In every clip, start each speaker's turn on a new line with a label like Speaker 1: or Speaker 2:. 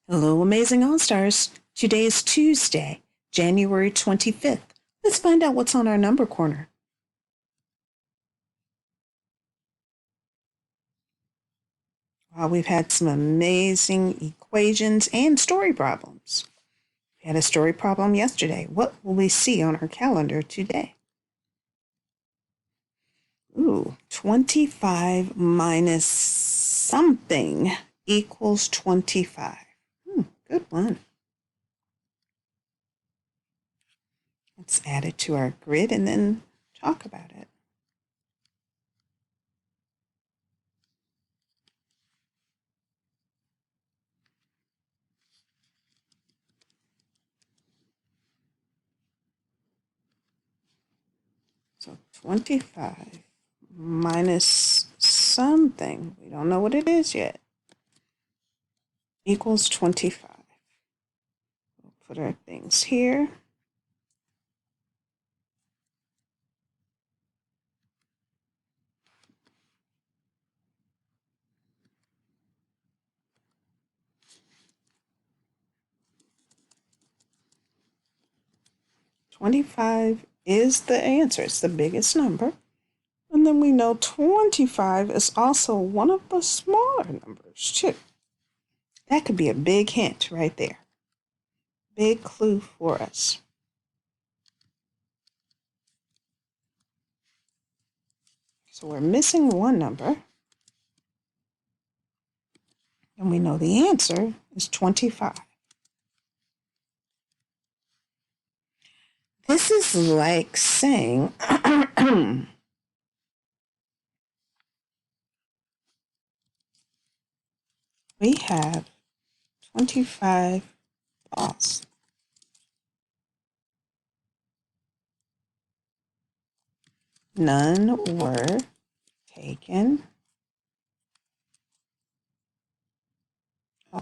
Speaker 1: Hello, Amazing All Stars. Today is Tuesday, January 25th. Let's find out what's on our number corner. Wow, we've had some amazing equations and story problems. We had a story problem yesterday. What will we see on our calendar today? Ooh, 25 minus something equals 25. Good one. Let's add it to our grid and then talk about it. So 25 minus something, we don't know what it is yet, equals 25. We'll put our things here. $25 is the answer. It's the biggest number. And then we know 25 is also one of the smaller numbers, too. That could be a big hint right there. Big clue for us. So we're missing one number. And we know the answer is 25. This is like saying we have 25 balls. None were taken. Oh,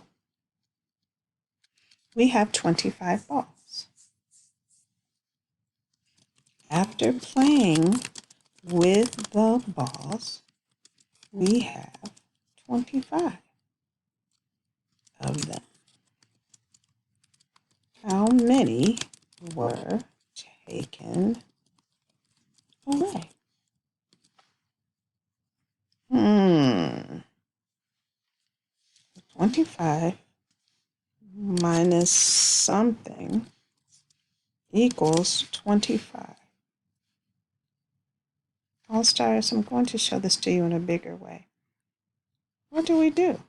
Speaker 1: we have 25 balls. After playing with the balls, we have 25 of them. How many were taken away? 25 minus something equals 25. All stars, I'm going to show this to you in a bigger way. What do?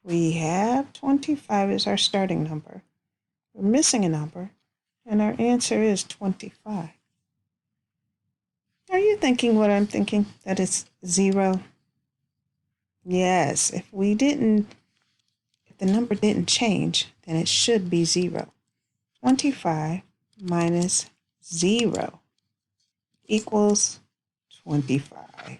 Speaker 1: We have 25 as our starting number. We're missing a number, and our answer is 25. Are you thinking what I'm thinking? That it's 0? Yes, if the number didn't change, then it should be 0. 25 minus 0 equals 25.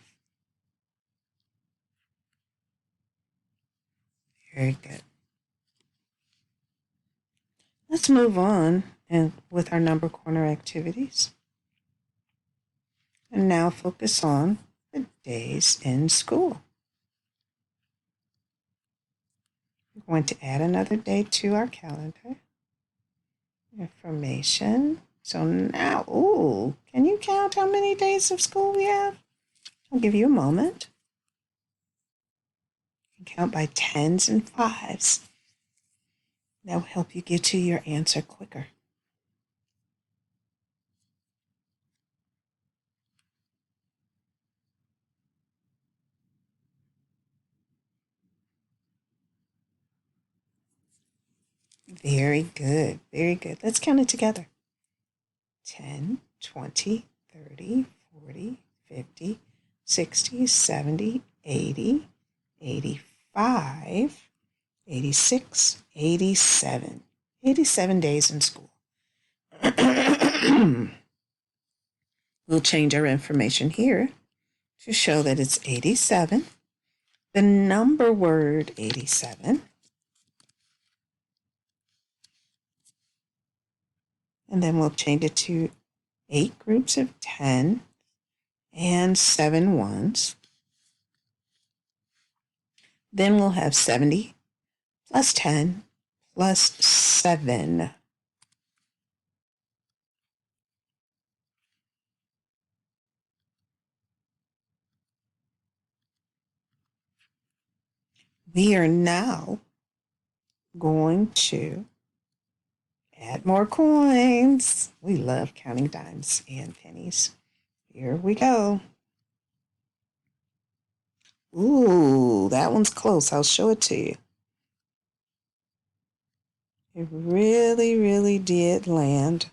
Speaker 1: Very good. Let's move on and with our number corner activities. And now focus on the days in school. We're going to add another day to our calendar. Information. So now, can you count how many days of school we have? I'll give you a moment. You can count by 10s and 5s. That will help you get to your answer quicker. Very good, very good. Let's count it together. 10, 20, 30, 40, 50, 60, 70, 80, 85, 86, 87. 87 days in school. We'll change our information here to show that it's 87. The number word 87. And then we'll change it to 8 groups of 10 and 7 ones. Then we'll have 70 plus 10 plus 7. We are now going to add more coins. We love counting dimes and pennies. Here we go. Ooh, that one's close. I'll show it to you. It really, really did land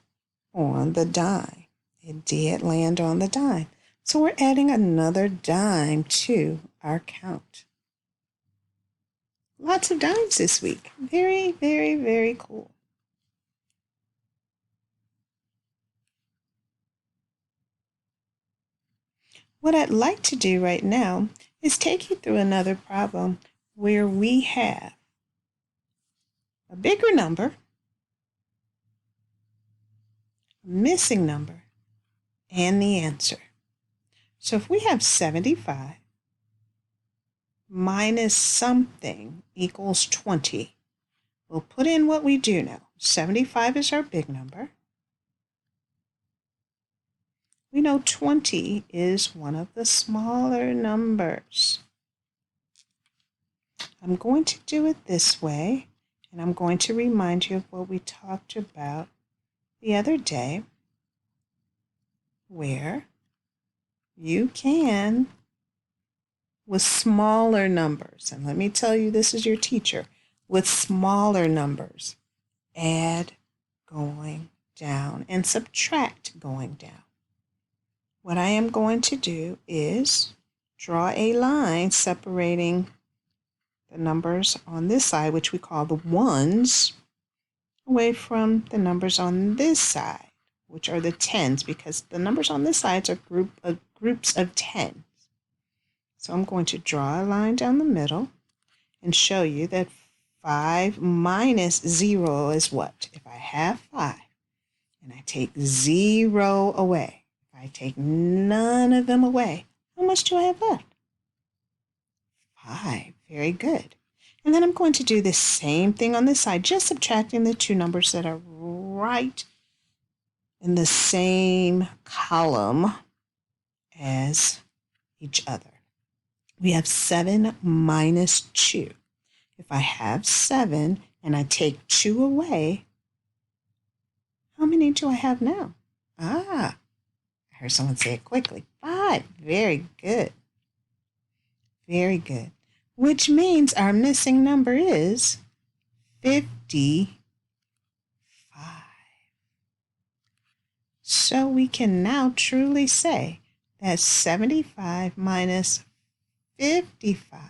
Speaker 1: on the dime. It did land on the dime. So we're adding another dime to our count. Lots of dimes this week. Very, very, very cool. What I'd like to do right now is take you through another problem where we have a bigger number, a missing number, and the answer. So if we have 75 minus something equals 20, we'll put in what we do know. 75 is our big number. We know 20 is one of the smaller numbers. I'm going to do it this way, and I'm going to remind you of what we talked about the other day, where you can, with smaller numbers, and let me tell you, this is your teacher, with smaller numbers, add going down and subtract going down. What I am going to do is draw a line separating the numbers on this side, which we call the ones, away from the numbers on this side, which are the tens, because the numbers on this side are groups of 10. So I'm going to draw a line down the middle and show you that 5 minus 0 is what? If I have 5 and I take 0 away, I take none of them away, how much do I have left? 5. Very good. And then I'm going to do the same thing on this side, just subtracting the two numbers that are right in the same column as each other. We have 7 minus 2. If I have 7 and I take 2 away, how many do I have now? I heard someone say it quickly. 5. Very good. Very good. Which means our missing number is 55. So we can now truly say that 75 minus 55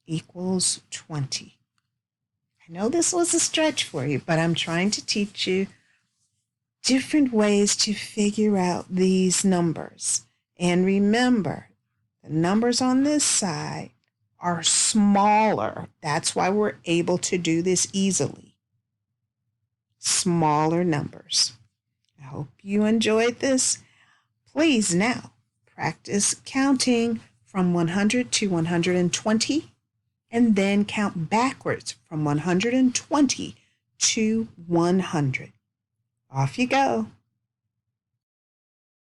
Speaker 1: equals 20. I know this was a stretch for you, but I'm trying to teach you different ways to figure out these numbers. And remember, the numbers on this side are smaller. That's why we're able to do this easily. Smaller numbers. I hope you enjoyed this. Please now practice counting from 100 to 120 and then count backwards from 120 to 100. Off you go.